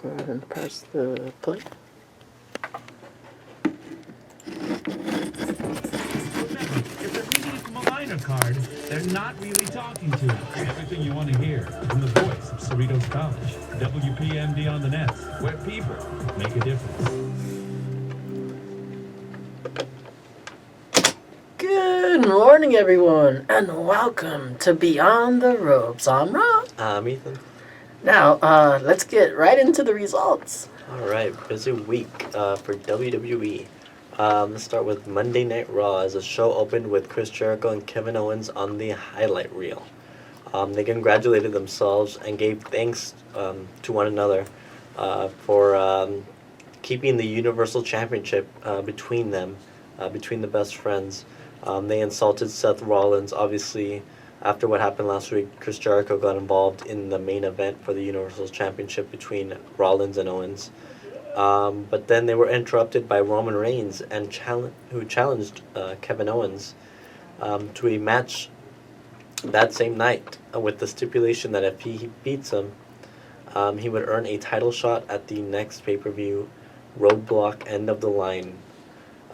Go ahead and press the play. If they're reading it from a minor card, they're not really talking to you. Everything you want to hear from the voice of Cerritos College. WPMD on the Nets, where people make a difference. Good morning, everyone, and welcome to Beyond the Ropes. I'm Rob. I'm Ethan. Now, let's get right into the results. All right, busy week for WWE. Let's start with Monday Night Raw as the show opened with Chris Jericho and Kevin Owens on the highlight reel. They congratulated themselves and gave thanks to one another for keeping the Universal Championship between them, between the best friends. They insulted Seth Rollins, obviously. After what happened last week, Chris Jericho got involved in the main event for the Universal Championship between Rollins and Owens. But then they were interrupted by Roman Reigns, who challenged Kevin Owens to a match that same night with the stipulation that if he beats him, he would earn a title shot at the next pay-per-view, Roadblock End of the Line.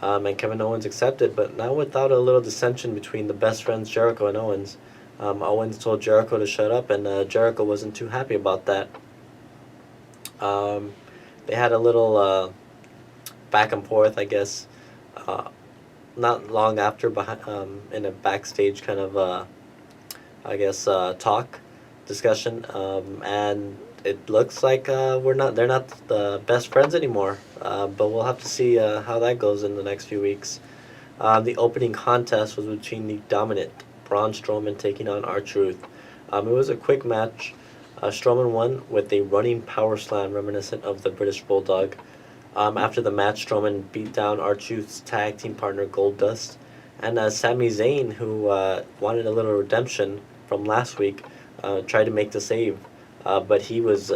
And Kevin Owens accepted, but not without a little dissension between the best friends Jericho and Owens. Owens told Jericho to shut up, and Jericho wasn't too happy about that. They had a little back and forth, I guess, not long after, in a backstage kind of, talk, discussion, and it looks like they're not the best friends anymore, but we'll have to see how that goes in the next few weeks. The opening contest was between the dominant Braun Strowman taking on R-Truth. It was a quick match. Strowman won with a running power slam reminiscent of the British Bulldog. After the match, Strowman beat down R-Truth's tag team partner Goldust, and Sami Zayn, who wanted a little redemption from last week, tried to make the save, but he was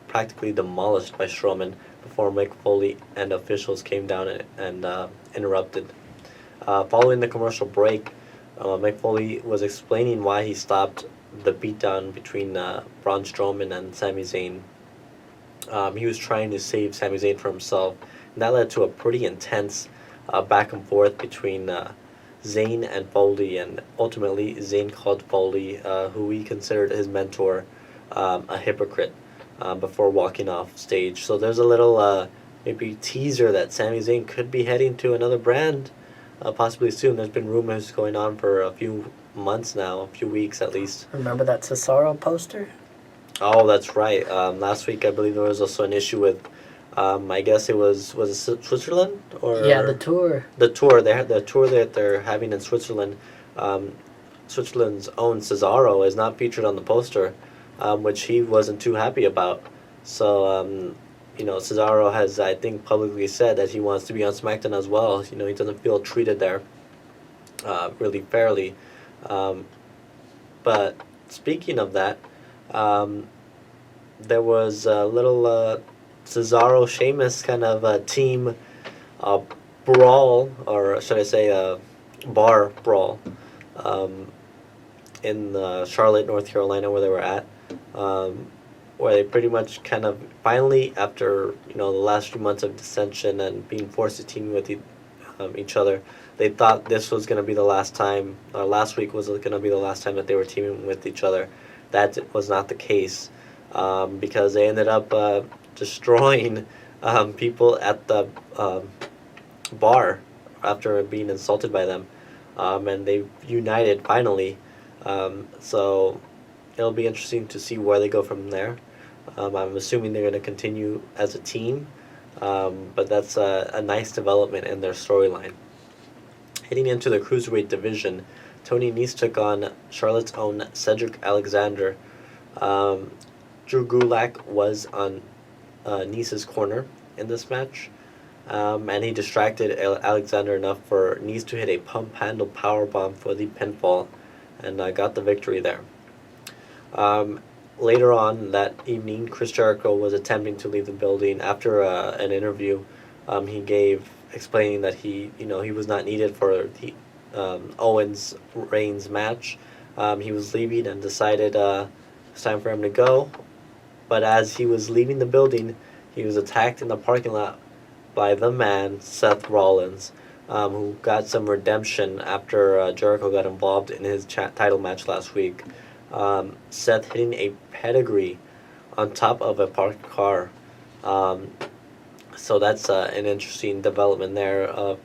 practically demolished by Strowman before Mick Foley and officials came down and interrupted. Following the commercial break, Mick Foley was explaining why he stopped the beatdown between Braun Strowman and Sami Zayn. He was trying to save Sami Zayn for himself, and that led to a pretty intense back and forth between Zayn and Foley, and ultimately Zayn called Foley, who he considered his mentor, a hypocrite before walking off stage. So there's a little maybe teaser that Sami Zayn could be heading to another brand possibly soon. There's been rumors going on for a few months now, a few weeks at least. Remember that Cesaro poster? Oh, that's right. Last week I believe there was also an issue with, I guess it was it Switzerland? Yeah, the tour. The tour. The tour that they're having in Switzerland. Switzerland's own Cesaro is not featured on the poster, which he wasn't too happy about. So, Cesaro has, I think, publicly said that he wants to be on SmackDown as well. He doesn't feel treated there really fairly. But speaking of that, there was a little Cesaro Sheamus kind of team brawl, or should I say bar brawl, in Charlotte, North Carolina, where they were at. Where they pretty much kind of finally, after the last few months of dissension and being forced to team with each other, they thought this was going to be the last time. Last week was going to be the last time that they were teaming with each other. That was not the case, because they ended up destroying people at the bar after being insulted by them, and they united finally. So it'll be interesting to see where they go from there. I'm assuming they're going to continue as a team, but that's a nice development in their storyline. Heading into the Cruiserweight division, Tony Nese took on Charlotte's own Cedric Alexander. Drew Gulak was on Nese's corner in this match, and he distracted Alexander enough for Nese to hit a pump handle powerbomb for the pinfall, and got the victory there. Later on that evening, Chris Jericho was attempting to leave the building. After an interview he gave, explaining that he was not needed for the Owens Reigns match. He was leaving and decided it's time for him to go. but as he was leaving the building, he was attacked in the parking lot by the man, Seth Rollins, who got some redemption after Jericho got involved in his title match last week. Seth hitting a pedigree on top of a parked car. So that's an interesting development there.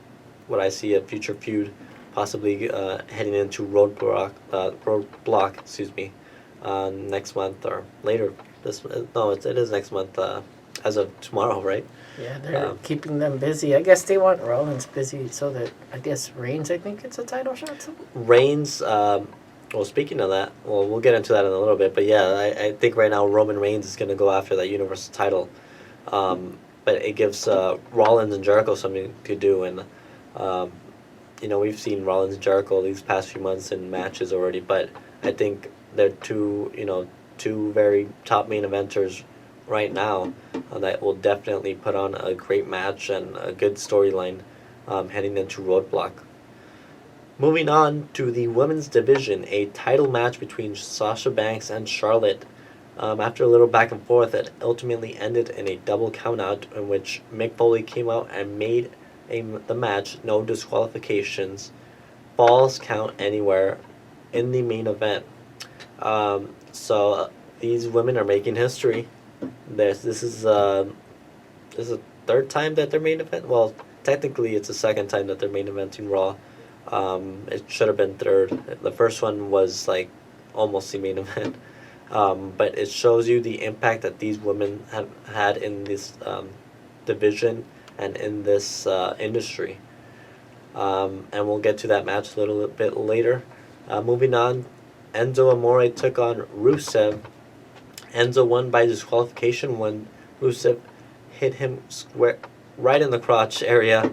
What I see a future feud possibly heading into roadblock, next month or later. It is next month as of tomorrow, right? Yeah, they're keeping them busy. I guess they want Rollins busy so that, I guess, Reigns, I think it's a title shot. So. Reigns, well, speaking of that, we'll get into that in a little bit, but yeah, I think right now Roman Reigns is going to go after that Universal title. But it gives Rollins and Jericho something to do, and we've seen Rollins and Jericho these past few months in matches already, but I think they're two very top main eventers right now that will definitely put on a great match and a good storyline heading into Roadblock. Moving on to the women's division, a title match between Sasha Banks and Charlotte. After a little back and forth, it ultimately ended in a double countout in which Mick Foley came out and made the match no disqualifications, falls count anywhere in the main event. So these women are making history. This is the third time that they're main event. Well, technically it's the second time that they're main eventing Raw. It should have been third. The first one was like almost the main event. But it shows you the impact that these women have had in this division and in this industry. And we'll get to that match a little bit later. Moving on, Enzo Amore took on Rusev. Enzo won by disqualification when Rusev hit him right in the crotch area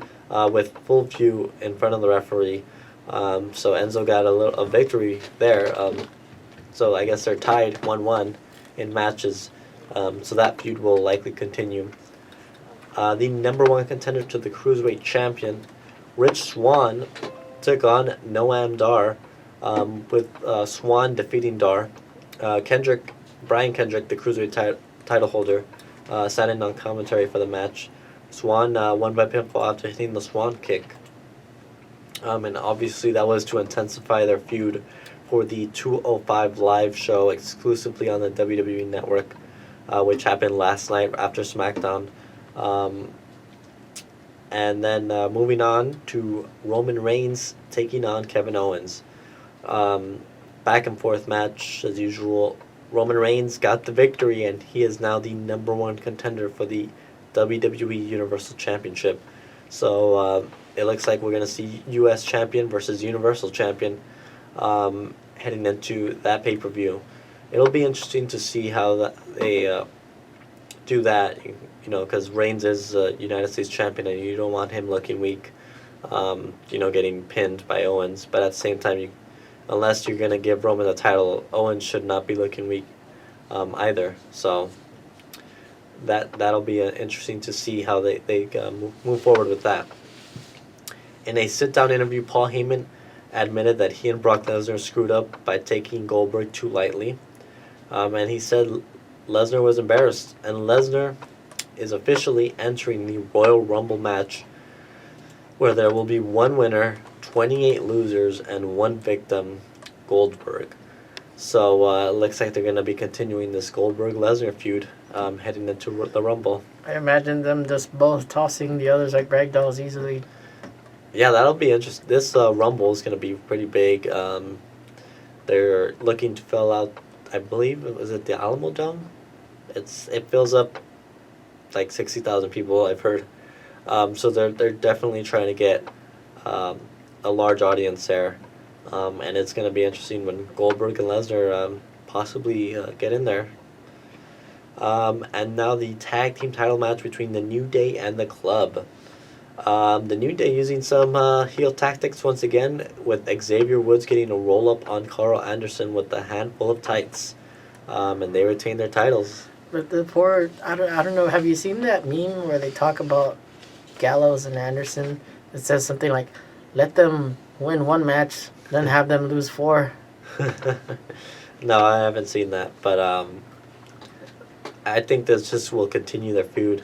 with full view in front of the referee. So Enzo got a victory there. So I guess they're tied 1-1 in matches. So that feud will likely continue. The number one contender to the Cruiserweight Champion, Rich Swann, took on Noam Dar, with Swann defeating Dar. Brian Kendrick, the Cruiserweight title holder, sat in on commentary for the match. Swann won by pinfall after hitting the Swan kick. And obviously that was to intensify their feud for the 205 live show exclusively on the WWE Network, which happened last night after SmackDown. And then moving on to Roman Reigns taking on Kevin Owens. Back and forth match as usual. Roman Reigns got the victory, and he is now the number one contender for the WWE Universal Championship. So it looks like we're going to see U.S. Champion versus Universal Champion heading into that pay-per-view. It'll be interesting to see how they do that, because Reigns is United States Champion, and you don't want him looking weak, getting pinned by Owens. But at the same time, unless you're going to give Roman the title, Owens should not be looking weak either. So that'll be interesting to see how they move forward with that. In a sit-down interview, Paul Heyman admitted that he and Brock Lesnar screwed up by taking Goldberg too lightly. And he said Lesnar was embarrassed, and Lesnar is officially entering the Royal Rumble match where there will be one winner, 28 losers, and one victim, Goldberg. So it looks like they're going to be continuing this Goldberg-Lesnar feud heading into the Rumble. I imagine them just both tossing the others like ragdolls easily. Yeah, that'll be interesting. This Rumble is going to be pretty big. They're looking to fill out, I believe, was it the Alamo Dome? It fills up like 60,000 people, I've heard. So they're definitely trying to get a large audience there. And it's going to be interesting when Goldberg and Lesnar possibly get in there. And now the tag team title match between the New Day and the Club. The New Day using some heel tactics once again, with Xavier Woods getting a roll-up on Carl Anderson with a handful of tights. And they retain their titles. But the poor, I don't know, have you seen that meme where they talk about Gallows and Anderson? It says something like, let them win one match, then have them lose 4. No, I haven't seen that, but I think this just will continue their feud.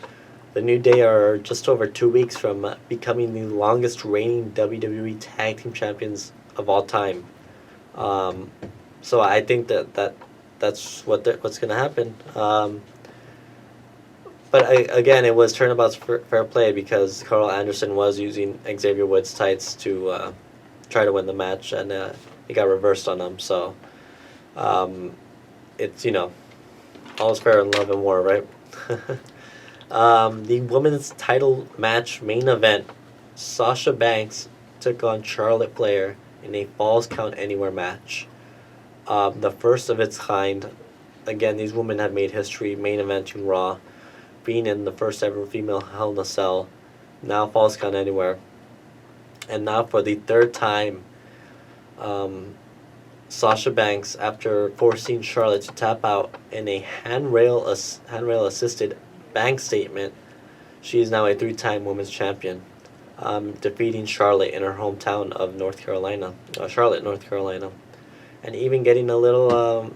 The New Day are just over 2 weeks from becoming the longest reigning WWE Tag Team Champions of all time. So I think that's what's going to happen. But again, it was turnabout's fair play because Carl Anderson was using Xavier Woods tights to try to win the match, and he got reversed on him. So it's, all's fair in love and war, right? The women's title match main event, Sasha Banks took on Charlotte Flair in a Falls Count Anywhere match. The first of its kind. Again, these women have made history, main eventing Raw, being in the first ever female Hell in a Cell, now Falls Count Anywhere. And now for the third time, Sasha Banks, after forcing Charlotte to tap out in a handrail assisted bank statement, she is now a 3-time women's champion, defeating Charlotte in her hometown of Charlotte, North Carolina, and even getting a little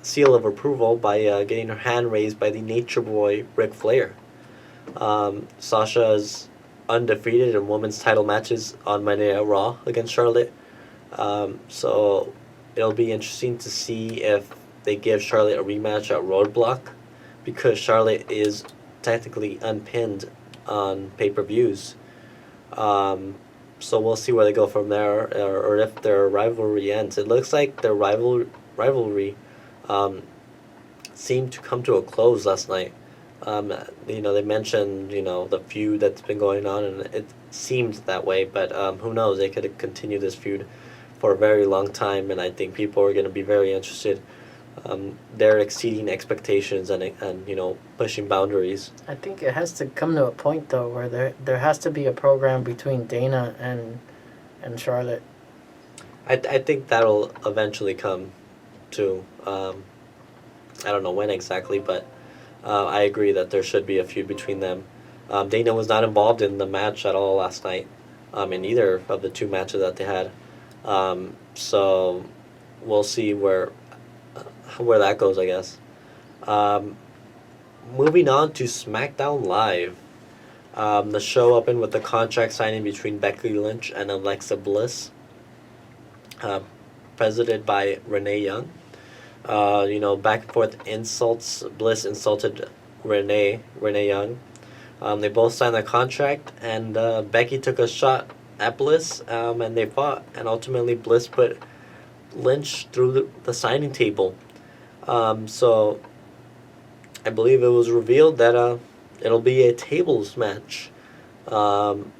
seal of approval by getting her hand raised by the Nature Boy Ric Flair. Sasha is undefeated in women's title matches on Monday Night Raw against Charlotte. So it'll be interesting to see if they give Charlotte a rematch at Roadblock, because Charlotte is technically unpinned on pay-per-views. So we'll see where they go from there, or if their rivalry ends. It looks like their rivalry seemed to come to a close last night. They mentioned, the feud that's been going on, and it seemed that way, but who knows? They could continue this feud for a very long time, and I think people are going to be very interested. They're exceeding expectations and pushing boundaries. I think it has to come to a point though where there has to be a program between Dana and Charlotte. I think that'll eventually come to. I don't know when exactly, but I agree that there should be a feud between them. Dana was not involved in the match at all last night, in either of the 2 matches that they had. So we'll see where that goes, I guess. Moving on to SmackDown Live. The show opened with the contract signing between Becky Lynch and Alexa Bliss, presented by Renee Young. Back and forth insults. Bliss insulted Renee Young. They both signed their contract, and Becky took a shot at Bliss, and they fought, and ultimately Bliss put Lynch through the signing table. So I believe it was revealed that it'll be a tables match. One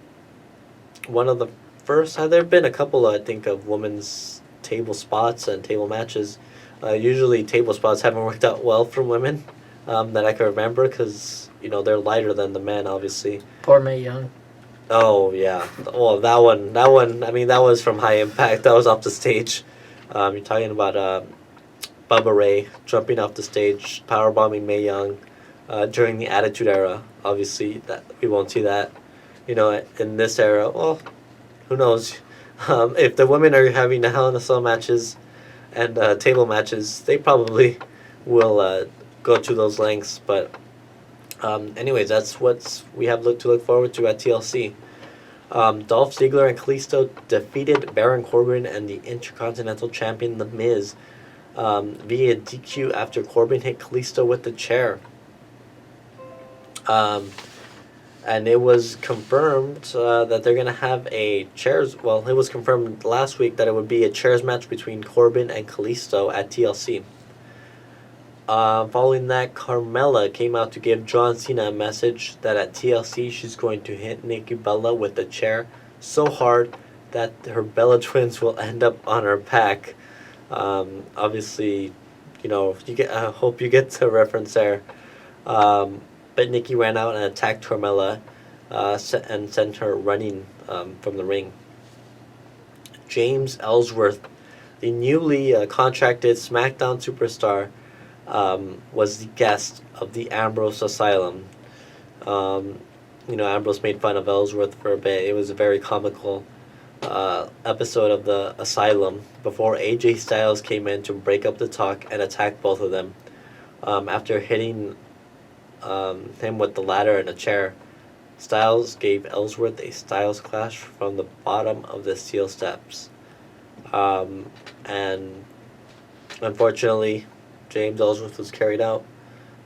of the first. There have been a couple, I think, of women's table spots and table matches. Usually table spots haven't worked out well for women that I can remember, because they're lighter than the men, obviously. Poor Mae Young. Oh yeah, well that one. I mean, that was from High Impact. That was off the stage. You're talking about Bubba Ray jumping off the stage, powerbombing Mae Young during the Attitude Era. Obviously, that we won't see that. In this era, well, who knows? If the women are having the Hell in a Cell matches and table matches, they probably will go to those lengths. But anyways, that's what we have to look forward to at TLC. Dolph Ziggler and Kalisto defeated Baron Corbin and the Intercontinental Champion The Miz via DQ after Corbin hit Kalisto with the chair. And it was confirmed that they're going to have a chairs... Well, it was confirmed last week that it would be a chairs match between Corbin and Kalisto at TLC. Following that, Carmella came out to give John Cena a message that at TLC she's going to hit Nikki Bella with the chair so hard that her Bella twins will end up on her back. Obviously, I hope you get the reference there. But Nikki ran out and attacked Carmella and sent her running from the ring. James Ellsworth, the newly contracted SmackDown superstar, was the guest of the Ambrose Asylum. Ambrose made fun of Ellsworth for a bit. It was a very comical episode of the Asylum before AJ Styles came in to break up the talk and attack both of them. After hitting him with the ladder and a chair. Styles gave Ellsworth a Styles clash from the bottom of the steel steps. And unfortunately, James Ellsworth was carried out.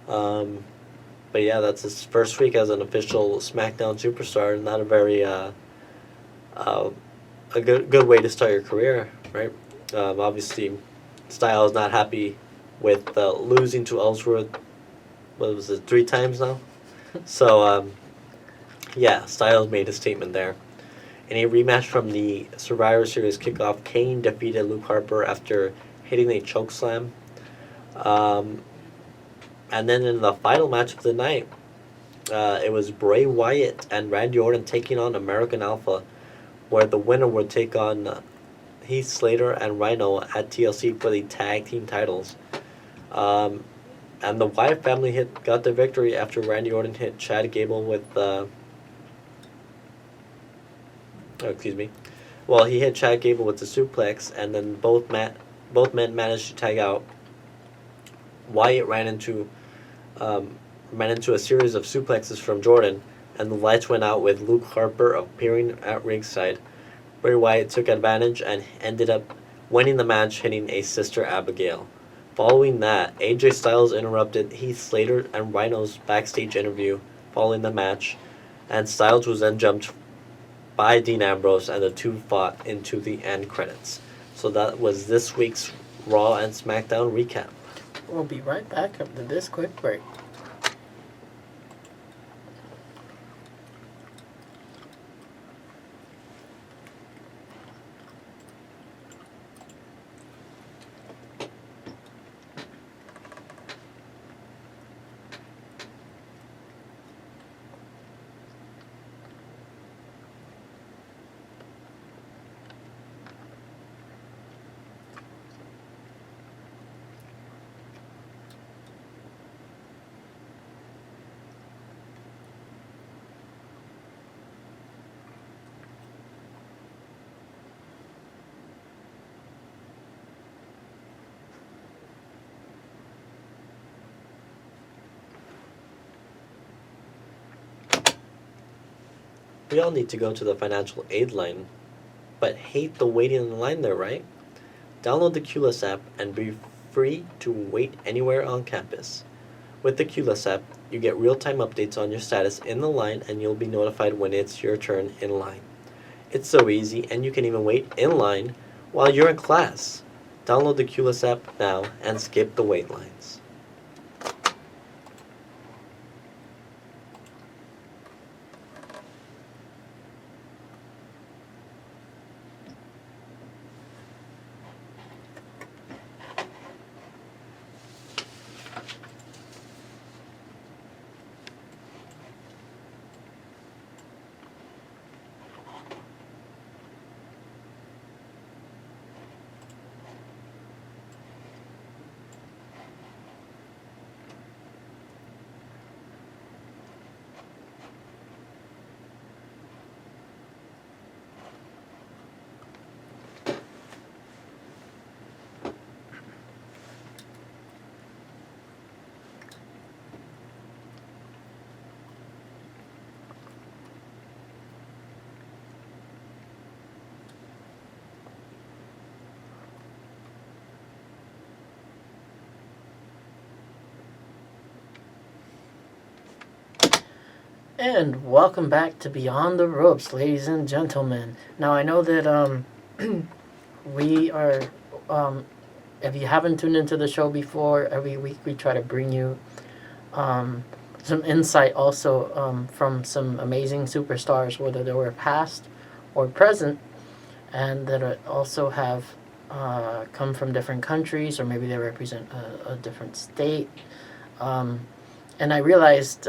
But yeah, that's his first week as an official SmackDown superstar. Not a very a good way to start your career, right? Obviously, Styles not happy with losing to Ellsworth. What was it, 3 times now? So yeah, Styles made a statement there. In a rematch from the Survivor Series kickoff, Kane defeated Luke Harper after hitting a chokeslam. And then in the final match of the night, it was Bray Wyatt and Randy Orton taking on American Alpha, where the winner would take on Heath Slater and Rhino at TLC for the tag team titles. And the Wyatt family got the victory after Randy Orton hit Chad Gable with he hit Chad Gable with the suplex, and then both men managed to tag out. Wyatt ran into a series of suplexes from Jordan, and the lights went out with Luke Harper appearing at ringside. Bray Wyatt took advantage and ended up winning the match, hitting a Sister Abigail. Following that, AJ Styles interrupted Heath Slater and Rhino's backstage interview following the match, and Styles was then jumped by Dean Ambrose, and the two fought into the end credits. So that was this week's Raw and SmackDown recap. We'll be right back after this quick break. We all need to go to the financial aid line, but hate the waiting in the line there, right? Download the QLess app and be free to wait anywhere on campus. With the QLess app, you get real-time updates on your status in the line, and you'll be notified when it's your turn in line. It's so easy, and you can even wait in line while you're in class. Download the QLess app now and skip the wait lines. And welcome back to Beyond the Ropes, ladies and gentlemen. Now, I know that we are, if you haven't tuned into the show before, every week we try to bring you some insight also from some amazing superstars, whether they were past or present, and that also have come from different countries, or maybe they represent a different state. And I realized...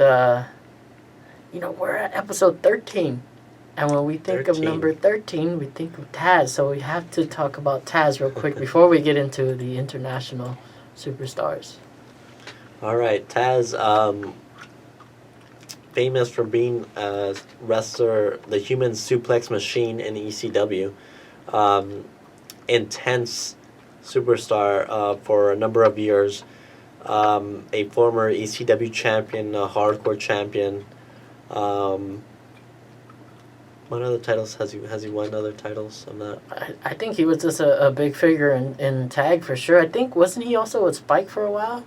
we're at episode 13. And when we think of number 13, we think of Taz. So we have to talk about Taz real quick before we get into the international superstars. All right, Taz, famous for being a wrestler, the human suplex machine in ECW. Intense superstar for a number of years. a former ECW champion, a hardcore champion. What other titles has he won? Other titles? I'm not. I think he was just a big figure in tag for sure. I think, wasn't he also with Spike for a while?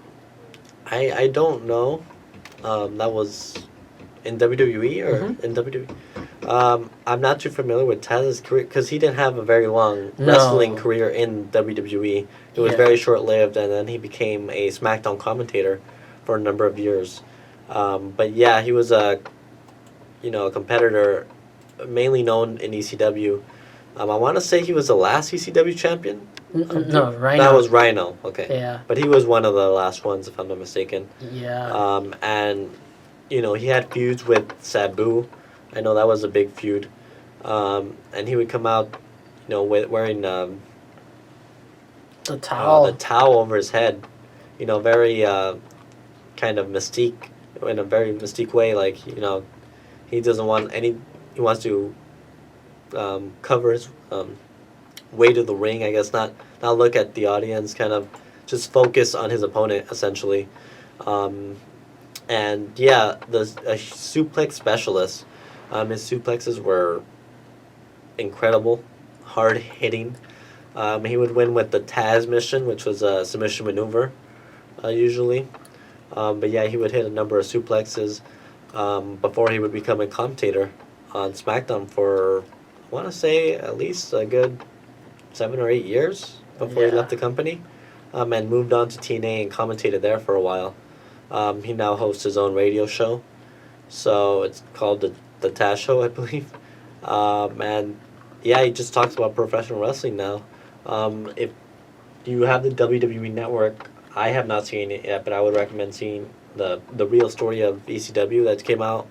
I don't know. That was in WWE or in WWE. I'm not too familiar with Taz's career because he didn't have a very long wrestling career in WWE. It was very short lived, and then he became a SmackDown commentator for a number of years. But yeah, he was a competitor, mainly known in ECW. I want to say he was the last ECW champion. No, Rhino. That was Rhino. Okay. Yeah. But he was one of the last ones, if I'm not mistaken. Yeah. And he had feuds with Sabu. I know that was a big feud. And he would come out, wearing the towel. the towel over his head. Very kind of mystique, in a very mystique way. Like, he doesn't want any. He wants to cover his way to the ring. I guess not look at the audience. Kind of just focus on his opponent essentially. And yeah, a suplex specialist. His suplexes were incredible, hard hitting. He would win with the Taz mission, which was a submission maneuver, usually. But yeah, he would hit a number of suplexes before he would become a commentator on SmackDown for, I want to say, at least a good 7 or 8 years before he left the company, and moved on to TNA and commentated there for a while. He now hosts his own radio show, so it's called the Taz Show, I believe. And yeah, he just talks about professional wrestling now. If you have the WWE Network, I have not seen it yet, but I would recommend seeing the real story of ECW that came out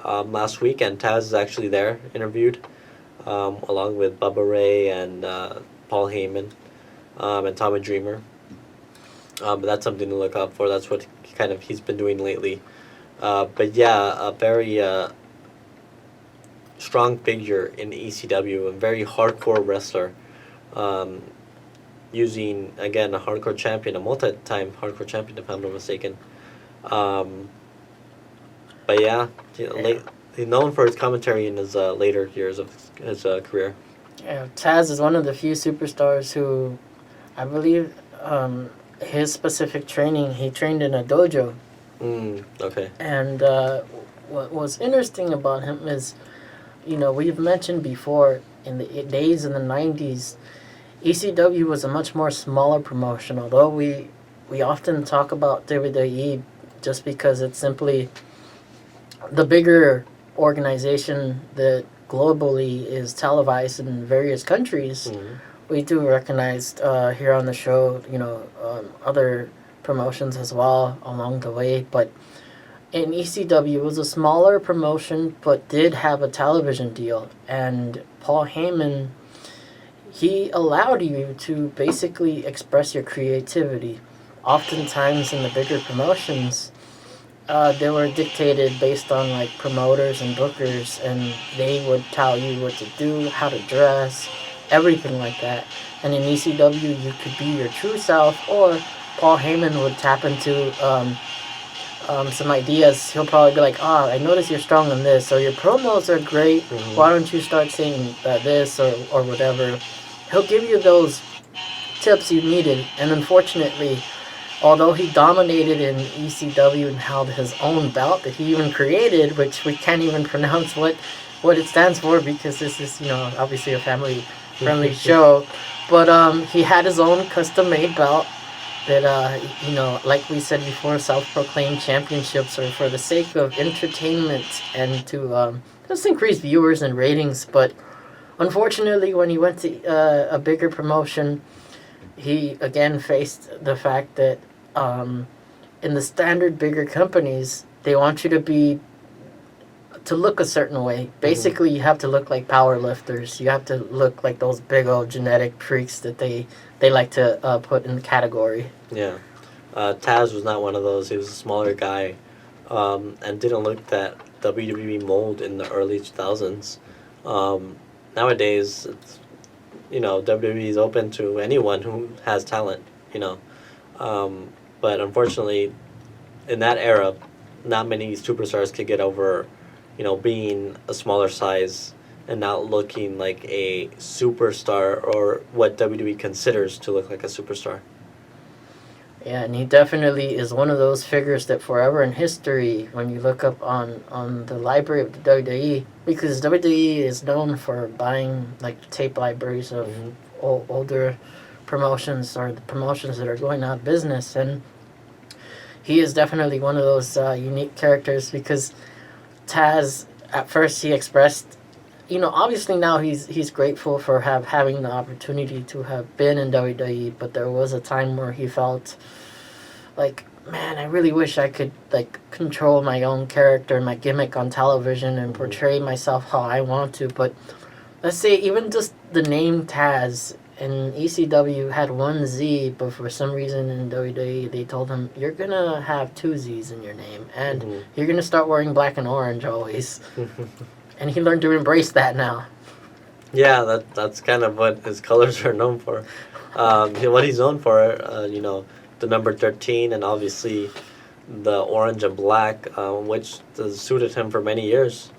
last week, and Taz is actually there, interviewed, along with Bubba Ray and Paul Heyman and Tommy Dreamer. But that's something to look out for. That's what he's been doing lately. But yeah, a very strong figure in ECW, a very hardcore wrestler, using, again, a hardcore champion, a multi-time hardcore champion, if I'm not mistaken. But yeah, he's known for his commentary in his later years of his career. Yeah, Taz is one of the few superstars who, I believe, his specific training, he trained in a dojo. Okay. And what was interesting about him is, we've mentioned before, in the days in the 90s, ECW was a much more smaller promotion, although we often talk about WWE just because it's simply the bigger organization that globally is televised in various countries. We do recognize here on the show, other promotions as well along the way, but in ECW, it was a smaller promotion, but did have a television deal, and Paul Heyman, he allowed you to basically express your creativity. Oftentimes in the bigger promotions, they were dictated based on like promoters and bookers, and they would tell you what to do, how to dress, everything like that. And in ECW, you could be your true self, or Paul Heyman would tap into some ideas. He'll probably be like, I notice you're strong in this, or your promos are great, why don't you start saying this, or whatever. He'll give you those tips you needed, and unfortunately, although he dominated in ECW and held his own belt that he even created, which we can't even pronounce what it stands for because this is, obviously a family-friendly show, but he had his own custom-made belt that, like we said before, self-proclaimed championships are for the sake of entertainment and to just increase viewers and ratings. But unfortunately, when he went to a bigger promotion, he again faced the fact that in the standard bigger companies, they want you to look a certain way. Basically, you have to look like power lifters. You have to look like those big old genetic freaks that they like to put in the category. Yeah. Taz was not one of those. He was a smaller guy and didn't look that WWE mold in the early 2000s. Nowadays, it's, WWE is open to anyone who has talent, But unfortunately, in that era, not many superstars could get over, being a smaller size and not looking like a superstar or what WWE considers to look like a superstar. Yeah, and he definitely is one of those figures that forever in history, when you look up on the library of the WWE, because WWE is known for buying like tape libraries of older promotions or the promotions that are going out of business, and he is definitely one of those unique characters because Taz, at first he expressed, obviously now he's grateful for having the opportunity to have been in WWE, but there was a time where he felt like, man, I really wish I could like control my own character, my gimmick on television and portray myself how I want to. But let's say even just the name Taz in ECW had one Z, but for some reason in WWE they told him you're gonna have two Z's in your name and you're gonna start wearing black and orange always. And he learned to embrace that now. Yeah, that's kind of what his colors are known for. What he's known for, the number 13 and obviously the orange and black, which has suited him for many years.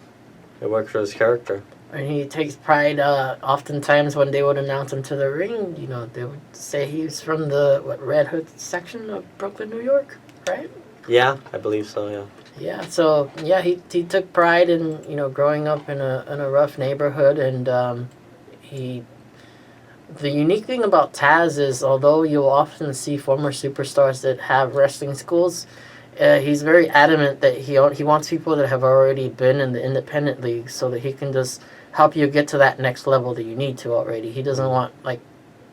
It worked for his character. And he takes pride, oftentimes when they would announce him to the ring, they would say he's from the, Red Hood section of Brooklyn, New York, right? Yeah, I believe so, yeah. Yeah, so, yeah, he took pride in, growing up in a rough neighborhood, and the unique thing about Taz is, although you'll often see former superstars that have wrestling schools, he's very adamant that he wants people that have already been in the independent league so that he can just help you get to that next level that you need to already. He doesn't want, like,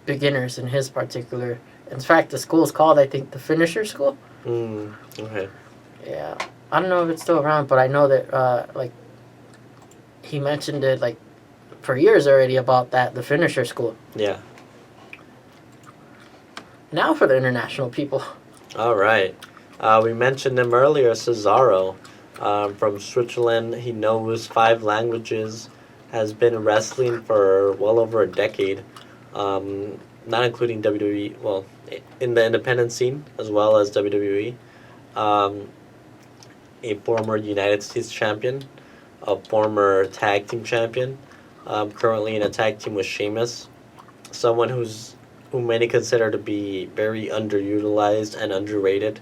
beginners in his particular... In fact, the school is called, I think, the Finisher School. Okay. Yeah. I don't know if it's still around, but I know that, he mentioned it, for years already about the Finisher School. Yeah. Now for the international people. All right. We mentioned him earlier, Cesaro, from Switzerland. He knows 5 languages, has been wrestling for well over a decade, not including WWE, well, in the independent scene as well as WWE. A former United States champion, a former tag team champion, currently in a tag team with Sheamus, someone who many consider to be very underutilized and underrated.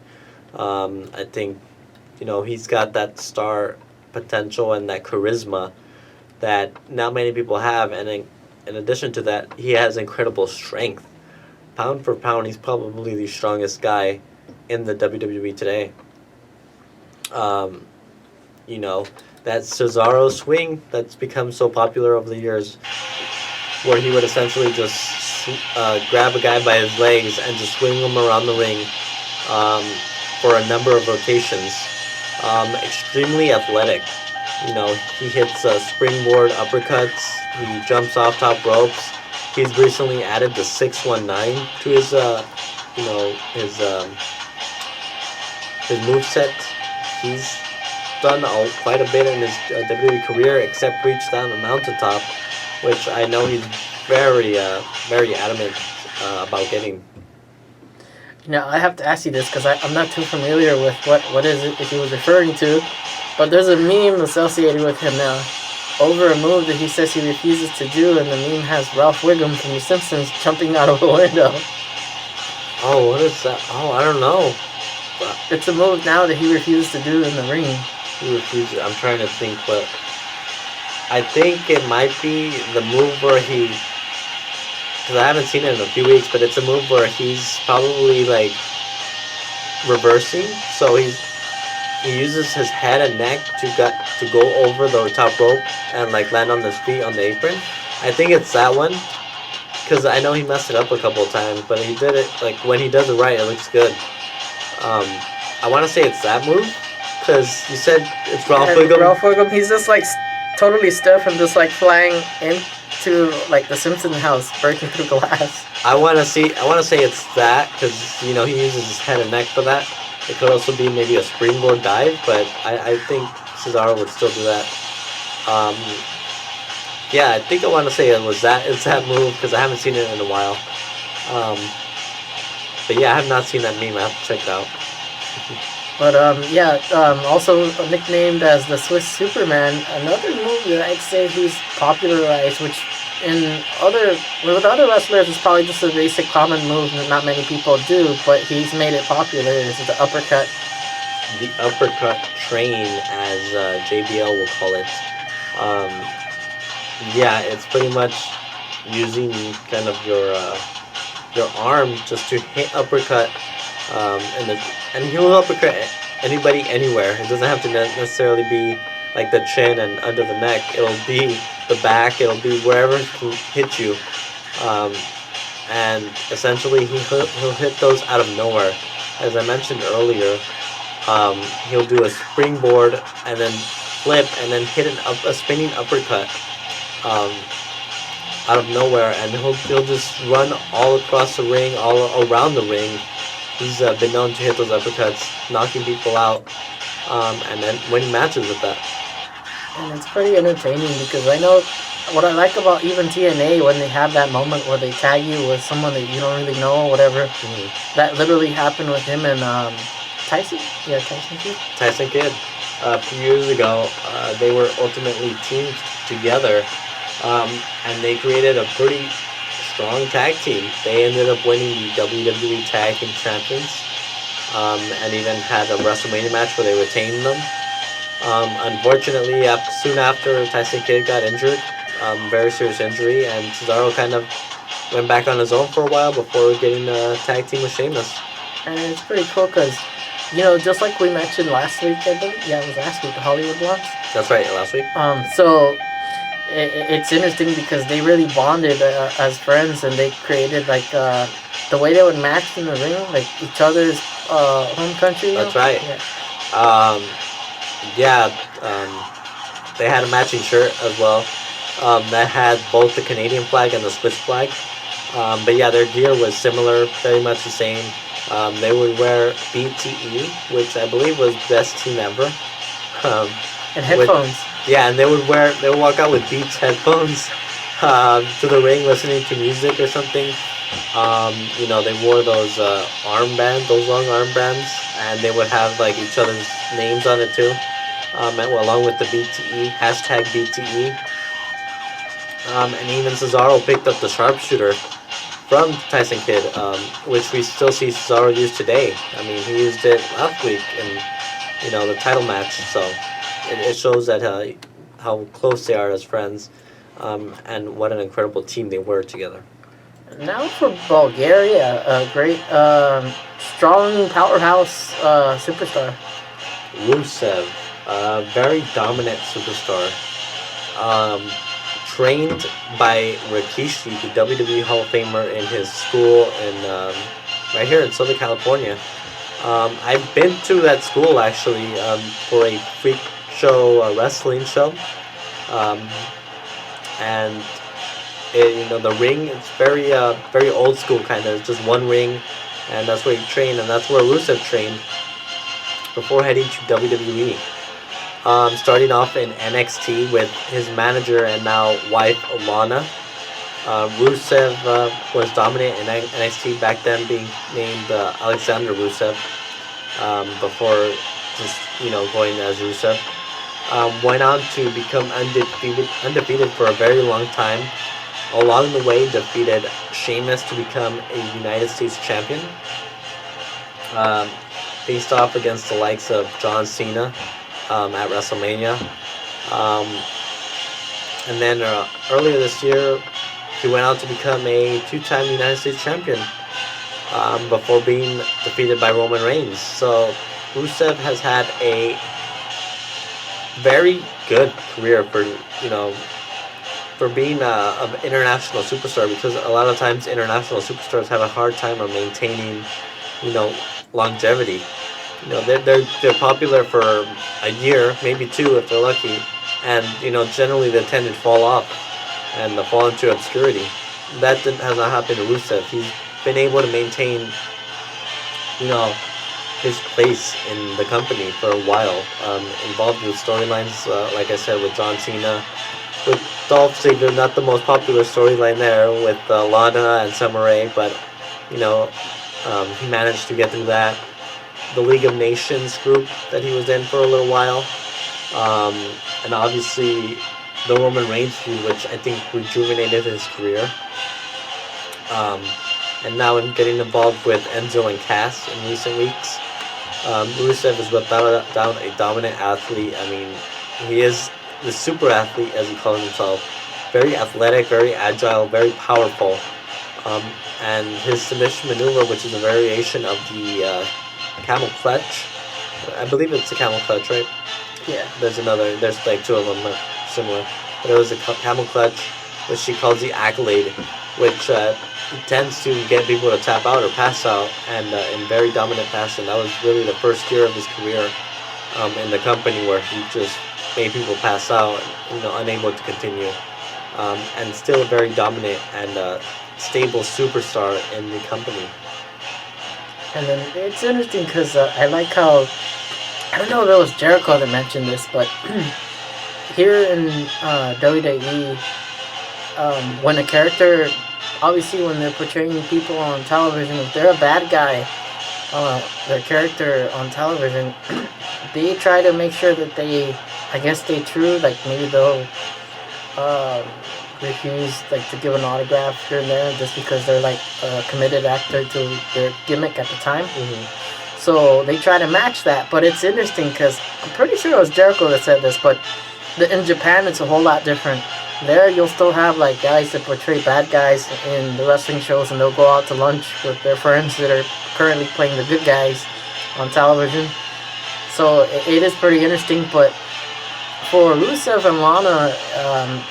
I think, he's got that star potential and that charisma that not many people have, and in addition to that, he has incredible strength. Pound for pound, he's probably the strongest guy in the WWE today. That Cesaro swing that's become so popular over the years, where he would essentially just grab a guy by his legs and just swing him around the ring for a number of rotations. Extremely athletic. He hits springboard uppercuts. He jumps off top ropes. He's recently added the 619 to his moveset. He's done quite a bit in his WWE career, except reach down the mountaintop, which I know he's very adamant about getting. I have to ask you this because I'm not too familiar with what is it that he was referring to, but there's a meme associated with him now over a move that he says he refuses to do, and the meme has Ralph Wiggum from The Simpsons jumping out of a window. Oh, what is that? Oh, I don't know. It's a move now that he refuses to do in the ring. He refuses. I'm trying to think, but I think it might be the move where because I haven't seen it in a few weeks, but it's a move where he's probably reversing. So he uses his head and neck to go over the top rope and land on his feet on the apron. I think it's that one, because I know he messed it up a couple of times, but he did it when he does it right, it looks good. I want to say it's that move, because you said it's Ralph Wiggum. Ralph Wiggum, he's just totally stiff and just flying into the Simpson house, breaking through glass. I want to say it's that, because he uses his head and neck for that. It could also be maybe a springboard dive, but I think Cesaro would still do that. Yeah, I think I want to say it's that move, because I haven't seen it in a while. But yeah, I have not seen that meme. I have to check it out. But also nicknamed as the Swiss Superman, another move that I'd say he's popularized, which with other wrestlers is probably just a basic common move that not many people do, but he's made it popular. Is the uppercut. The uppercut train, as JBL will call it. Yeah, it's pretty much using kind of your arm just to hit uppercut, and he'll uppercut anybody anywhere. It doesn't have to necessarily be like the chin and under the neck. It'll be the back. It'll be wherever he can hit you, and essentially he'll hit those out of nowhere. As I mentioned earlier, he'll do a springboard and then flip and then hit a spinning uppercut out of nowhere, and he'll just run all across the ring, all around the ring. He's been known to hit those uppercuts, knocking people out, and then winning matches with that. And it's pretty entertaining because I know what I like about even TNA when they have that moment where they tag you with someone that you don't really know or whatever. Mm-hmm. That literally happened with him and Tyson? Yeah, Tyson Kidd. Tyson Kidd. A few years ago, they were ultimately teamed together, and they created a pretty strong tag team. They ended up winning the WWE Tag Team Champions, and even had a WrestleMania match where they retained them. Unfortunately, soon after, Tyson Kidd got injured, very serious injury, and Cesaro kind of went back on his own for a while before getting a tag team with Sheamus. And it's pretty cool because, just like we mentioned last week, I believe. Yeah, it was last week, the Hollywood Blondes. That's right, last week. So it's interesting because they really bonded as friends, and they created like the way they would match in the ring, like each other's home country. That's right. Yeah. They had a matching shirt as well that had both the Canadian flag and the Swiss flag. But yeah, their gear was similar, very much the same. They would wear BTE, which I believe was best team ever. And headphones. And they would walk out with Beats headphones to the ring, listening to music or something. They wore those armbands, those long armbands, and they would have like each other's names on it too, along with the BTE hashtag BTE. And even Cesaro picked up the sharpshooter from Tyson Kidd, which we still see Cesaro use today. I mean, he used it last week in the title match, so it shows that how close they are as friends, and what an incredible team they were together. Now for Bulgaria, a great, strong powerhouse superstar. Rusev, very dominant superstar. Trained by Rikishi, the WWE Hall of Famer, in his school right here in Southern California. I've been to that school actually for a freak show, wrestling show, and the ring, it's very old school kind of. It's just one ring, and that's where he trained, and that's where Rusev trained before heading to WWE. Starting off in NXT with his manager and now wife Lana. Rusev was dominant in NXT back then, being named Alexander Rusev, before just going as Rusev. Went on to become undefeated for a very long time. Along the way, defeated Sheamus to become a United States champion. Faced off against the likes of John Cena at WrestleMania. And then earlier this year, he went on to become a two-time United States champion before being defeated by Roman Reigns. So Rusev has had a very good career for being an international superstar, because a lot of times international superstars have a hard time of maintaining longevity. They're popular for a year, maybe two if they're lucky, and generally they tend to fall off and fall into obscurity. That has not happened to Rusev. He's been able to maintain his place in the company for a while, involved with storylines, like I said, with John Cena, with Dolph Ziggler. Not the most popular storyline there with Lana and Summer Rae, but He managed to get through that. The League of Nations group that he was in for a little while. And obviously the Roman Reigns feud, which I think rejuvenated his career. And now in getting involved with Enzo and Cass in recent weeks. Rusev is without a doubt a dominant athlete. I mean, he is the super athlete, as he calls himself. Very athletic, very agile, very powerful. And his submission maneuver, which is a variation of the camel clutch. I believe it's a camel clutch, right? Yeah. There's like two of them similar. But it was a camel clutch, which she calls the accolade, which tends to get people to tap out or pass out, and in very dominant fashion. That was really the first year of his career in the company where he just made people pass out, unable to continue. And still a very dominant and stable superstar in the company. And then it's interesting because I like how, I don't know if it was Jericho that mentioned this, but here in WWE, when a character, obviously when they're portraying people on television, if they're a bad guy, their character on television, they try to make sure that they, I guess, stay true. Like maybe they'll refuse to give an autograph here and there just because they're like a committed actor to their gimmick at the time. Mm-hmm. So they try to match that. But it's interesting because I'm pretty sure it was Jericho that said this, but in Japan it's a whole lot different. There you'll still have like guys that portray bad guys in the wrestling shows, and they'll go out to lunch with their friends that are currently playing the good guys on television. So it is pretty interesting. But for Rusev and Lana,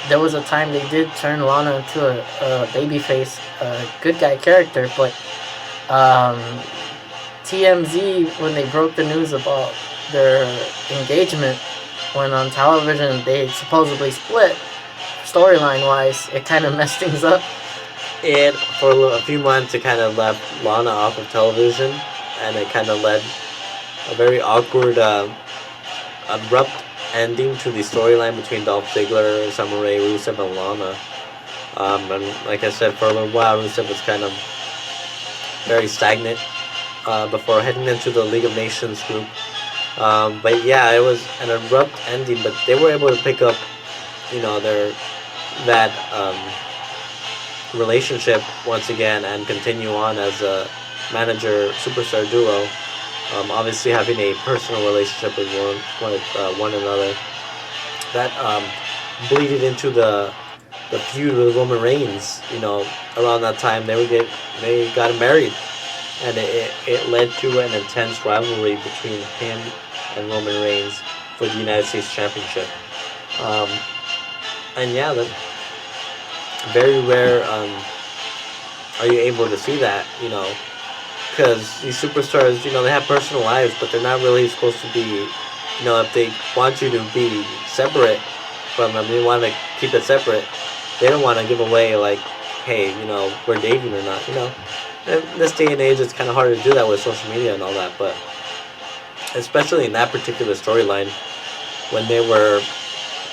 there was a time they did turn Lana into a babyface, good guy character. But TMZ, when they broke the news about their engagement, when on television they supposedly split, storyline wise, it kind of messed things up. It, for a few months, it kind of left Lana off of television, and it kind of led a very awkward, abrupt ending to the storyline between Dolph Ziggler, Summer Rae, Rusev, and Lana. And like I said, for a little while, Rusev was kind of very stagnant before heading into the League of Nations group. But yeah, it was an abrupt ending, but they were able to pick up, that relationship once again and continue on as a manager superstar duo. Obviously having a personal relationship with one another. That bleeded into the feud with Roman Reigns. Around that time they got married, and it led to an intense rivalry between him and Roman Reigns for the United States Championship. And yeah, that very rare are you able to see that, because these superstars, they have personal lives, but they're not really supposed to be, if they want you to be separate from them, they want to keep it separate. They don't want to give away, like, hey, we're dating or not, In this day and age, it's kind of hard to do that with social media and all that, but especially in that particular storyline, when they were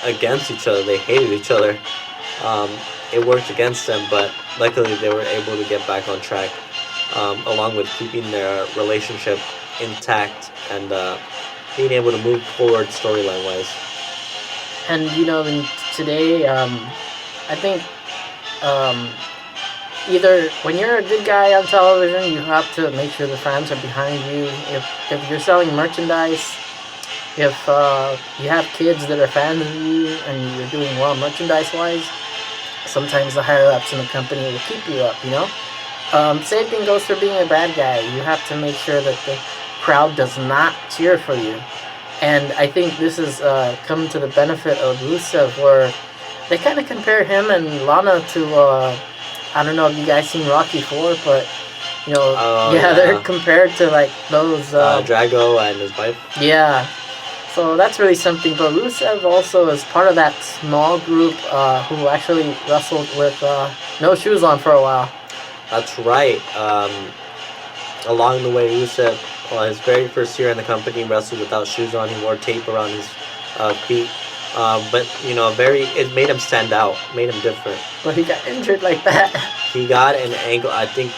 against each other, they hated each other, it worked against them, but luckily they were able to get back on track, along with keeping their relationship intact and being able to move forward storyline wise. And today, I think either when you're a good guy on television, you have to make sure the fans are behind you. If you're selling merchandise, if you have kids that are fans of you and you're doing well merchandise wise, sometimes the higher ups in the company will keep you up. Same thing goes for being a bad guy. You have to make sure that the crowd does not cheer for you. And I think this has come to the benefit of Rusev, where they kind of compare him and Lana to, I don't know if you guys seen Rocky IV, but, they're compared to, like, those... Drago and his wife. Yeah. So that's really something. But Rusev also is part of that small group who actually wrestled with no shoes on for a while. That's right. Along the way, Rusev, his very first year in the company, wrestled without shoes on. He wore tape around his feet. But, it made him stand out, made him different. But he got injured like that. He got an ankle, I think,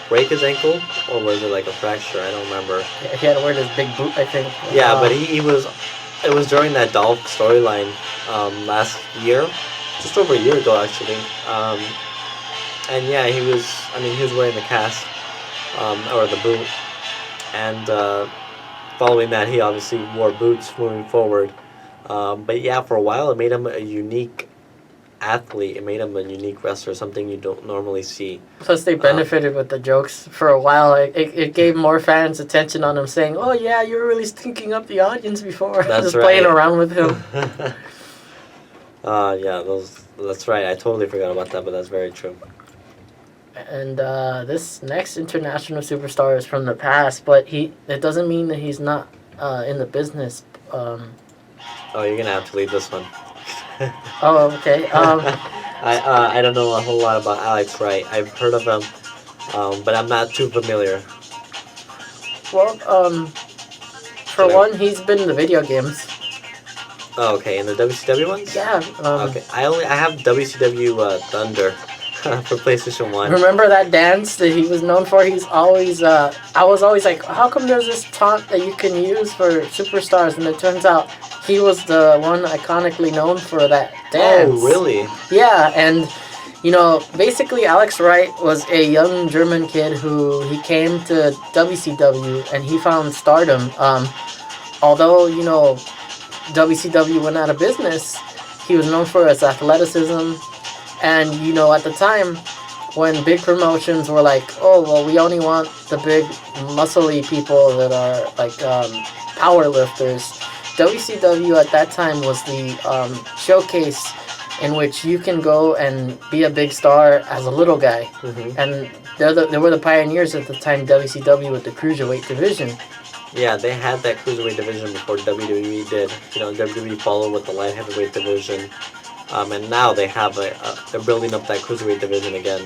break his ankle or was it like a fracture? I don't remember. He had to wear this big boot, I think. Yeah, but he was. It was during that Dolph storyline last year, just over a year ago actually. And yeah, he was. I mean, he was wearing the cast or the boot, and following that, he obviously wore boots moving forward. But yeah, for a while, it made him a unique athlete. It made him a unique wrestler, something you don't normally see. Plus, they benefited with the jokes for a while. It gave more fans attention on him, saying, "Oh yeah, you were really stinking up the audience before." That's Just right. playing around with him. Yeah, that's right. I totally forgot about that, but that's very true. And this next international superstar is from the past, but it doesn't mean that he's not in the business. Oh, you're gonna have to leave this one. Oh, okay. I don't know a whole lot about Alex Wright. I've heard of him, but I'm not too familiar. Well, for one, he's been in the video games. Oh, okay, in the WCW ones? Yeah. Okay, I have WCW Thunder for PlayStation 1. Remember that dance that he was known for? He's always, I was always like, how come there's this taunt that you can use for superstars? And it turns out he was the one iconically known for that dance. Oh, really? Yeah, and, basically Alex Wright was a young German kid he came to WCW and he found stardom. Although, WCW went out of business, he was known for his athleticism. And, at the time, when big promotions were like, oh, well, we only want the big, muscly people that are, like, power lifters, WCW at that time was the showcase in which you can go and be a big star as a little guy. Mm-hmm. And they were the pioneers at the time, WCW, with the Cruiserweight division. Yeah, they had that Cruiserweight division before WWE did. WWE followed with the Light Heavyweight division. And now they have they're building up that Cruiserweight division again.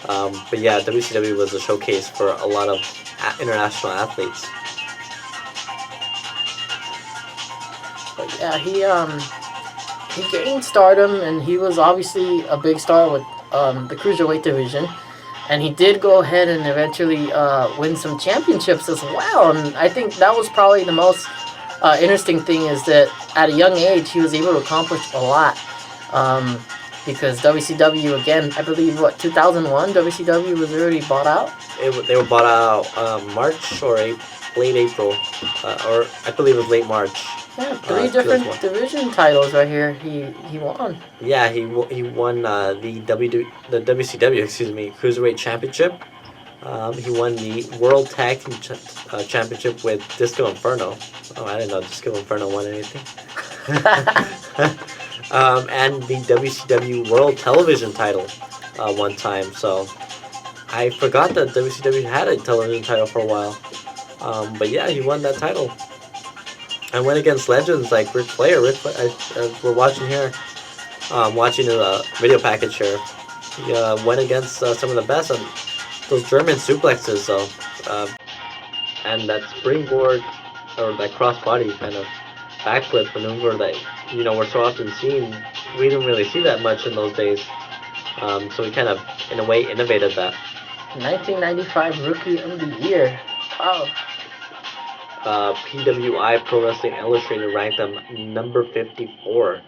But yeah, WCW was a showcase for a lot of international athletes. But yeah, he gained stardom, and he was obviously a big star with the Cruiserweight division. And he did go ahead and eventually win some championships as well. And I think that was probably the most interesting thing, is that at a young age, he was able to accomplish a lot. Because WCW, again, I believe, 2001, WCW was already bought out? They were bought out March or late April, or I believe it was late March. Yeah, three different division titles right here he won. Yeah, he won the WCW, Cruiserweight Championship. He won the World Tag Team Championship with Disco Inferno. Oh, I didn't know Disco Inferno won anything. And the WCW World Television title one time. So I forgot that WCW had a television title for a while. But yeah, he won that title. And went against legends like Ric Flair. We're watching here, watching a video package here. He went against some of the best. And those German suplexes, though. And that springboard, or that crossbody kind of backflip maneuver that we're so often seeing. We didn't really see that much in those days, so we kind of in a way innovated that. 1995 Rookie of the Year. Wow. PWI Pro Wrestling Illustrated ranked them number 54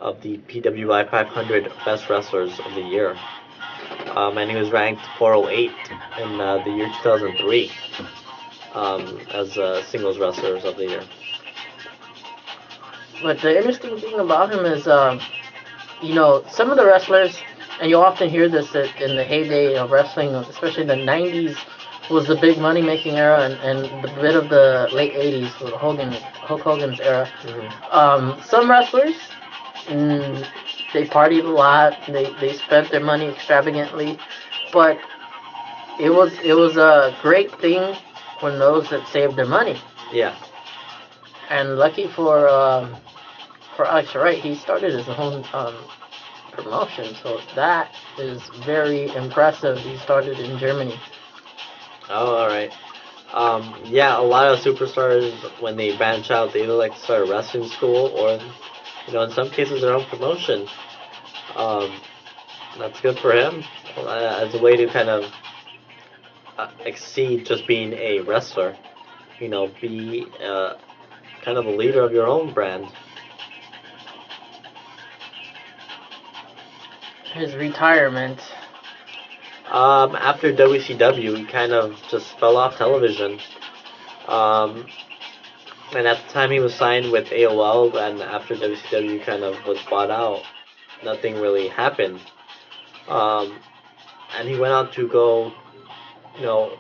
of the PWI 500 Best Wrestlers of the Year, and he was ranked 408 in the year 2003 as Singles Wrestlers of the Year. But the interesting thing about him is, some of the wrestlers, and you often hear this in the heyday of wrestling, especially the 90s, was the big money-making era, and the bit of the late 80s, Hulk Hogan's era. Mm-hmm. Some wrestlers, they partied a lot, they spent their money extravagantly, but it was a great thing when those that saved their money. Yeah. And lucky for Alex Wright, he started his own promotion, so that is very impressive. He started in Germany. Oh, all right. Yeah, a lot of superstars, when they branch out, they either like to start a wrestling school or, in some cases, their own promotion. That's good for him as a way to kind of exceed just being a wrestler. Be kind of a leader of your own brand. His retirement. After WCW, he kind of just fell off television. Um, and at the time he was signed with AOL, and after WCW kind of was bought out, nothing really happened. Um, and he went on to go,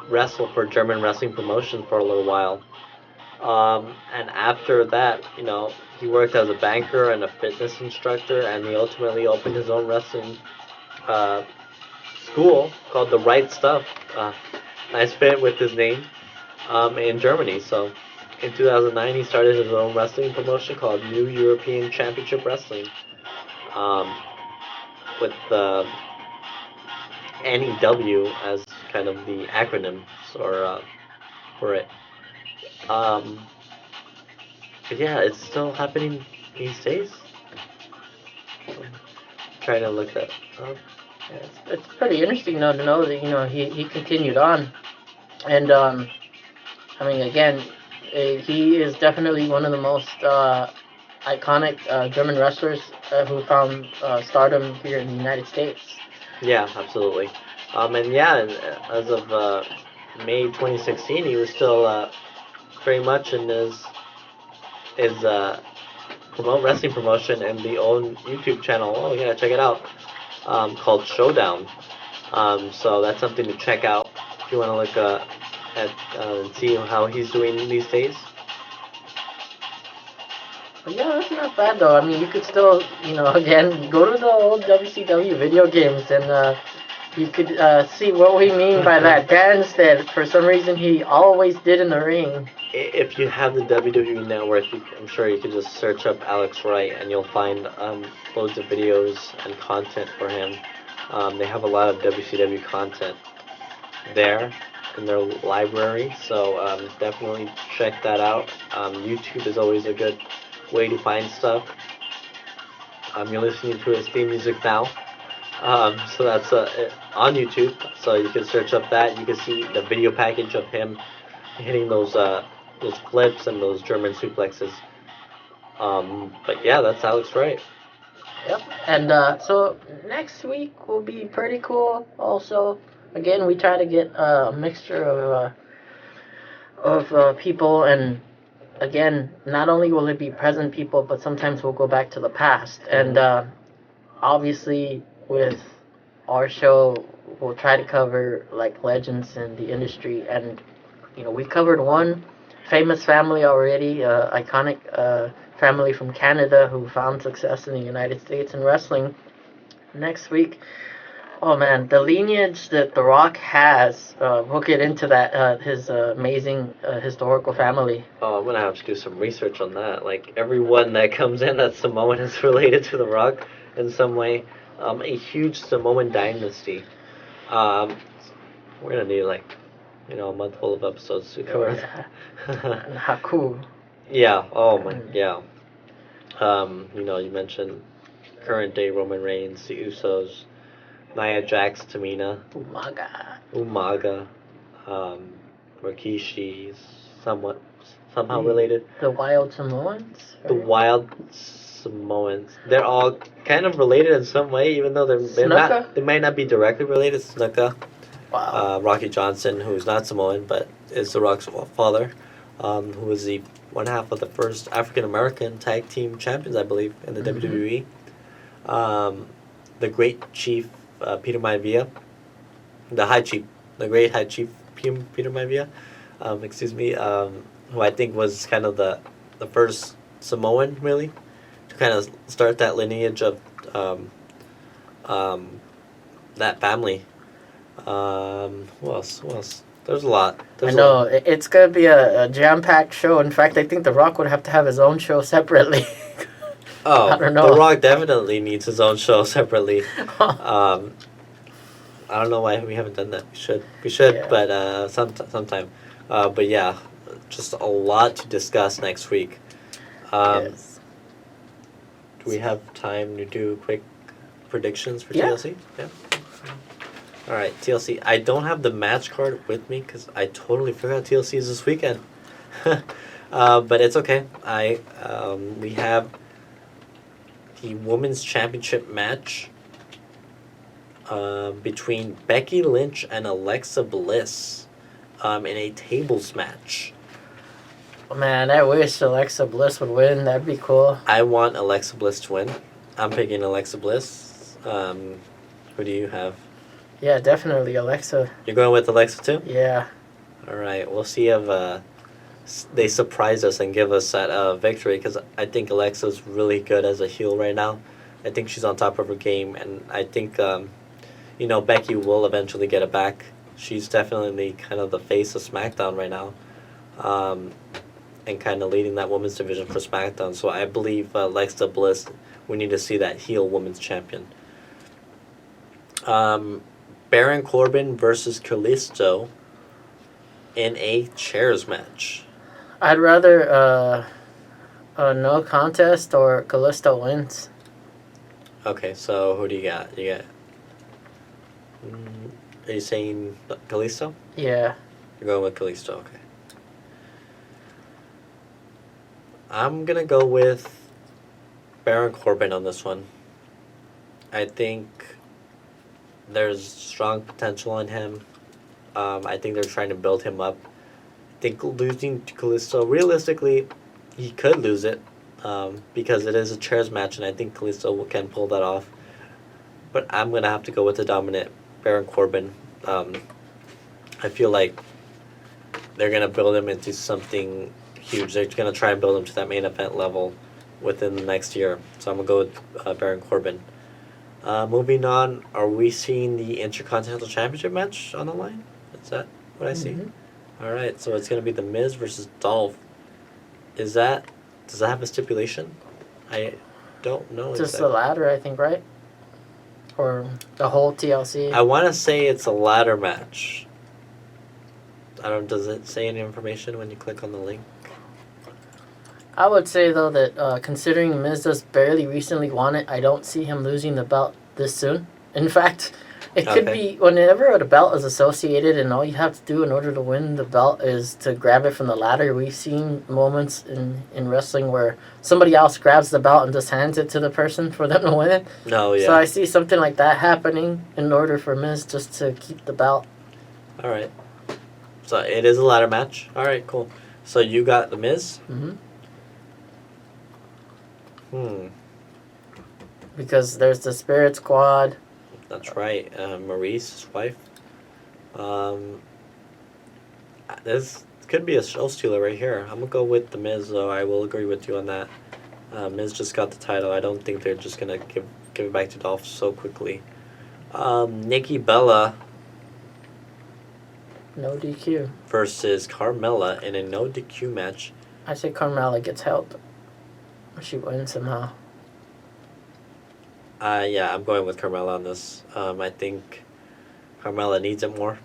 wrestle for German wrestling promotions for a little while. And after that, he worked as a banker and a fitness instructor, and he ultimately opened his own wrestling uh, school called the Right Stuff. Nice fit with his name in Germany. So in 2009, he started his own wrestling promotion called New European Championship Wrestling, um, with NEW as kind of the acronym for it. Um, but yeah, it's still happening these days. I'm trying to look that up. Yeah, it's pretty interesting though to know that he continued on, and I mean again, he is definitely one of the most iconic German wrestlers who found stardom here in the United States. Yeah, absolutely. And yeah, as of May 2016, he was still very much in his wrestling promotion and the own YouTube channel. Oh, yeah, check it out. Called Showdown. So that's something to check out if you want to look at and see how he's doing these days. But yeah, that's not bad though. I mean, you could still, again, go to the old WCW video games and you could see what we mean by that dance that for some reason he always did in the ring. If you have the WWE Network, I'm sure you could just search up Alex Wright and you'll find loads of videos and content for him. They have a lot of WCW content there in their library, so definitely check that out. YouTube is always a good way to find stuff. You're listening to his theme music now, so that's on YouTube. So you can search up that. You can see the video package of him hitting those flips and those German suplexes. But yeah, that's Alex Wright. Yep. And so next week will be pretty cool. Also, again, we try to get a mixture of people, and again, not only will it be present people, but sometimes we'll go back to the past. And obviously, with our show, we'll try to cover like legends in the industry, and we covered one famous family already, iconic family from Canada who found success in the United States in wrestling. Next week, oh man, the lineage that The Rock has, we'll get into that, his amazing historical family. Oh, I'm gonna have to do some research on that. Like everyone that comes in that's Samoan is related to The Rock in some way. A huge Samoan dynasty. We're gonna need like a month full of episodes to cover that. And Haku. Yeah. Oh my. Yeah. You mentioned current day Roman Reigns, the Usos, Nia Jax, Tamina, Umaga, Rikishi, somehow related. The Wild Samoans. Right? The Wild Samoans. They're all kind of related in some way, even though they might not be directly related. Snuka. Wow. Rocky Johnson, who's not Samoan but is The Rock's father, who was the one half of the first African American tag team champions, I believe, in the WWE. The great chief Peter Maivia, the great high chief Peter Maivia, who I think was kind of the first Samoan really to kind of start that lineage of that family. Who else? There's a lot. I know. It's going to be a jam-packed show. In fact, I think The Rock would have to have his own show separately. Oh, I don't know. The Rock definitely needs his own show separately. I don't know why we haven't done that. We should, yeah. But sometime. But yeah, just a lot to discuss next week. Yes. Do we have time to do quick predictions for TLC? Yeah. All right, TLC. I don't have the match card with me because I totally forgot TLC is this weekend. But it's okay. We have the women's championship match between Becky Lynch and Alexa Bliss in a tables match. Oh, man, I wish Alexa Bliss would win. That'd be cool. I want Alexa Bliss to win. I'm picking Alexa Bliss. Who do you have? Yeah, definitely Alexa. You're going with Alexa too? Yeah. All right, we'll see if they surprise us and give us that victory, because I think Alexa's really good as a heel right now. I think she's on top of her game, and I think Becky will eventually get it back. She's definitely kind of the face of SmackDown right now, and kind of leading that women's division for SmackDown. So I believe Alexa Bliss, we need to see that heel women's champion. Baron Corbin versus Kalisto in a chairs match. I'd rather a no contest or Kalisto wins. Okay, so who do you got? Are you saying Kalisto? Yeah. You're going with Kalisto, okay. I'm going to go with Baron Corbin on this one. I think there's strong potential in him. I think they're trying to build him up. I think losing to Kalisto, realistically, he could lose it because it is a chairs match, and I think Kalisto can pull that off. But I'm going to have to go with the dominant Baron Corbin. I feel like they're going to build him into something huge. They're going to try and build him to that main event level within the next year. So I'm going to go with Baron Corbin. Moving on, are we seeing the Intercontinental Championship match on the line? Is that what I see? Mm-hmm. All right, so it's going to be The Miz versus Dolph. Does that have a stipulation? I don't know. Just the ladder, I think, right? Or the whole TLC. I want to say it's a ladder match. Does it say any information when you click on the link? I would say, though, that considering Miz just barely recently won it, I don't see him losing the belt this soon. In fact, it could be whenever the belt is associated and all you have to do in order to win the belt is to grab it from the ladder. We've seen moments in wrestling where somebody else grabs the belt and just hands it to the person for them to win it. No, yeah. So I see something like that happening in order for Miz just to keep the belt. All right. So it is a ladder match. All right, cool. So you got The Miz? Mm-hmm. Because there's the Spirit Squad. That's right. Maurice, his wife. This could be a show stealer right here. I'm going to go with The Miz, though. I will agree with you on that. Miz just got the title. I don't think they're just going to give it back to Dolph so quickly. Nikki Bella No DQ. versus Carmella in a no DQ match. I say Carmella gets help. She wins somehow. Yeah, I'm going with Carmella on this. I think Carmella needs it more,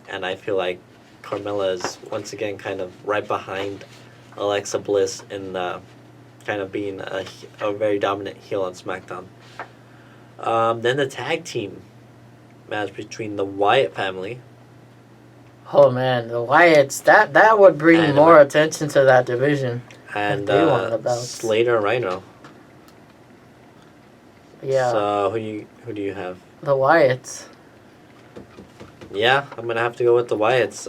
and I feel like Carmella is once again kind of right behind Alexa Bliss in kind of being a very dominant heel on SmackDown. Then the tag team match between the Wyatt family. Oh man, the Wyatts, that would bring more attention to that division. And they won the belts. Slater and Rhino. Yeah. So who do you have? The Wyatts. Yeah, I'm gonna have to go with the Wyatts.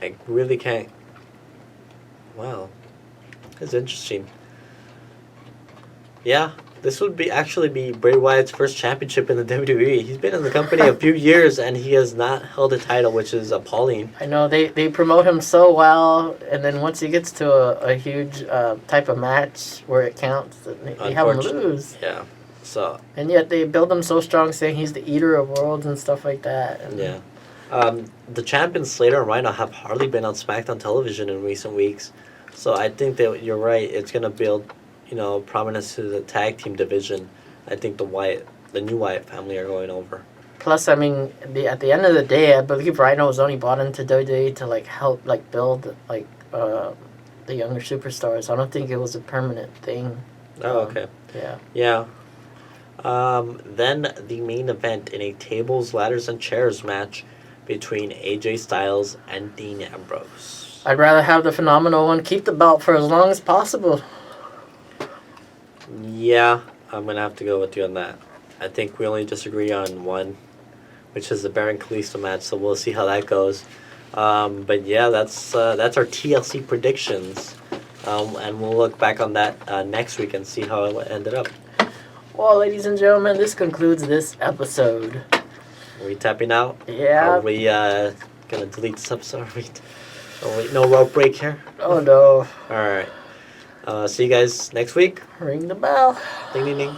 I really can't. Wow, that's interesting. Yeah, this would actually be Bray Wyatt's first championship in the WWE. He's been in the company a few years and he has not held a title, which is appalling. I know they promote him so well, and then once he gets to a huge type of match where it counts, they have him lose. Yeah. So. And yet they build him so strong, saying he's the eater of worlds and stuff like that. And yeah. The champions Slater and Rhino have hardly been on SmackDown television in recent weeks, so I think that you're right. It's gonna build, prominence to the tag team division. I think the new Wyatt family are going over. Plus, I mean, at the end of the day, I believe Rhino was only brought into WWE to help build the younger superstars. I don't think it was a permanent thing. Oh, okay. Yeah. Yeah. Then the main event in a tables, ladders, and chairs match between AJ Styles and Dean Ambrose. I'd rather have the phenomenal one keep the belt for as long as possible. Yeah, I'm going to have to go with you on that. I think we only disagree on one, which is the Baron Kalisto match, so we'll see how that goes. But yeah, that's our TLC predictions. And we'll look back on that next week and see how it ended up. Well, ladies and gentlemen, this concludes this episode. Are we tapping out? Yeah. Are we gonna delete this episode? Oh wait, no rope break here? Oh no. Alright. See you guys next week. Ring the bell. Ding ding ding.